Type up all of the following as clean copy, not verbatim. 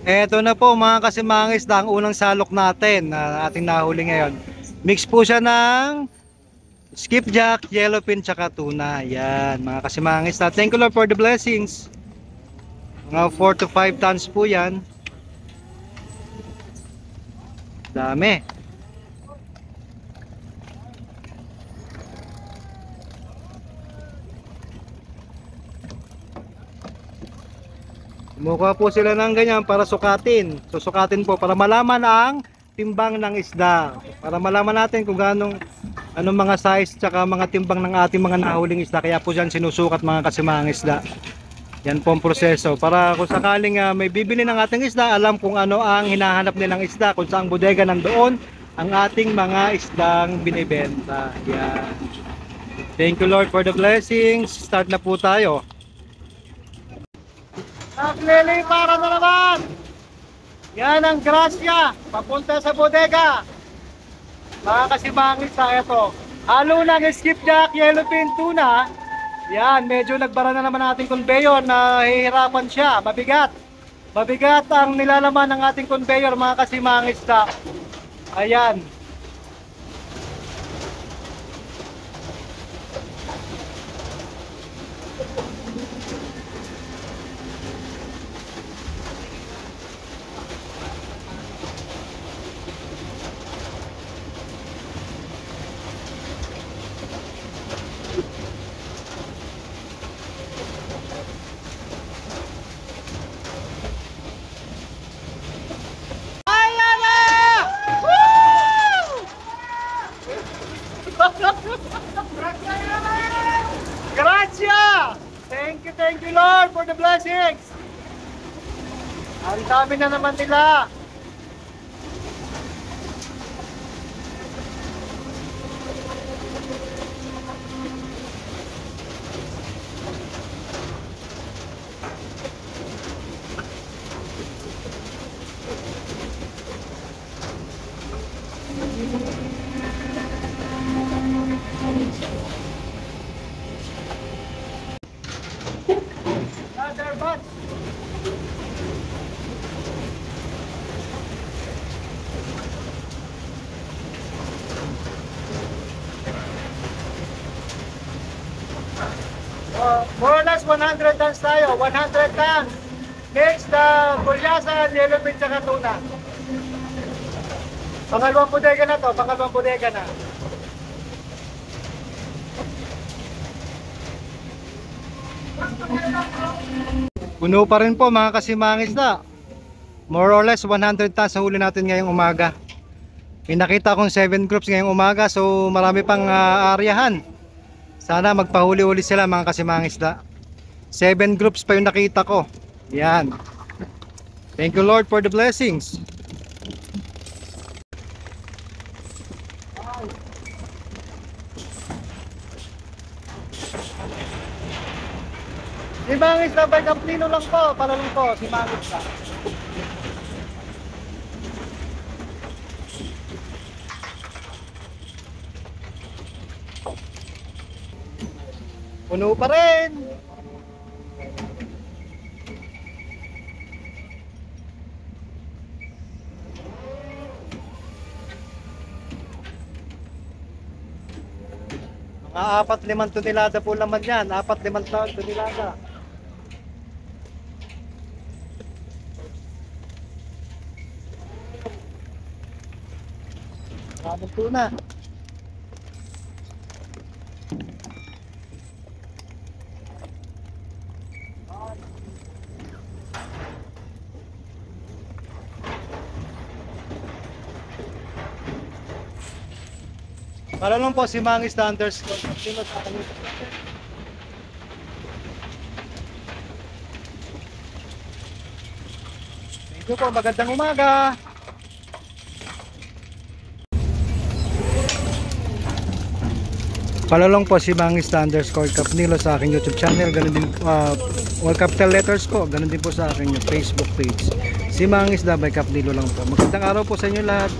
Eto na po mga kasimangis na ang unang salok natin na ating nahuli ngayon. Mix po siya ng skipjack, yellowfin, tsaka tuna. Yan mga kasimangis na. Thank you Lord for the blessings. Mga 4 to 5 tons po yan. Dami. Kumukuha po sila ng ganyan para sukatin. Susukatin po para malaman ang timbang ng isda. Para malaman natin kung anong mga size tsaka mga timbang ng ating mga nahuling isda. Kaya po dyan sinusukat mga kasimahang isda. Yan po ang proseso. Para kung sakaling may bibili ng ating isda, alam kung ano ang hinahanap nilang isda. Kung saang bodega nandoon ang ating mga isdang binibenta. Yan. Thank you Lord for the blessings. Start na po tayo. Naglilipara na naman. Yan ang grasya. Papunta sa bodega. Mga kasimangis na ito. Halo ng skipjack, yellowfin, tuna. Yan, medyo nagbara na naman ating conveyor na hihirapan siya. Mabigat. Mabigat ang nilalaman ng ating conveyor mga kasimangis na. Ayan. Gracia! Thank you Lord for the blessings. Ang dami na naman nila. Another batch. More or less 100 tons tayo. 100 tons. Next, gulyasan, yellowfin, tsaka tuna. Pangalawang bodega na to. Pangalawang bodega na. Puno pa rin po mga kasimangis na. More or less 100 tons sa huli natin ngayong umaga. May nakita akong 7 groups ngayong umaga, so marami pang aryahan. Sana magpahuli-huli sila mga kasimangis na. 7 groups pa yung nakita ko. Yan. Thank you Lord for the blessings. Si Mangis na by Camplino lang po, para lang po, si Mangis na. Puno pa rin. Mga 4-5 tonelada po naman yan. 4-5 tonelada. Maraming tuna. Para lang po si Mangis Standards. Sino sa akin? Thank you po. Magandang umaga. Palalong po si Mangis Standards Core Capnilo sa aking YouTube channel. Ganun din all capital letters ko. Ganun din po sa aking Facebook page. Si Mangis by Capnilo lang po. Magandang araw po sa inyo lahat.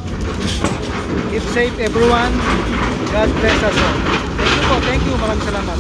Keep safe everyone. God bless us all. Thank you po. Thank you. Maraming salamat.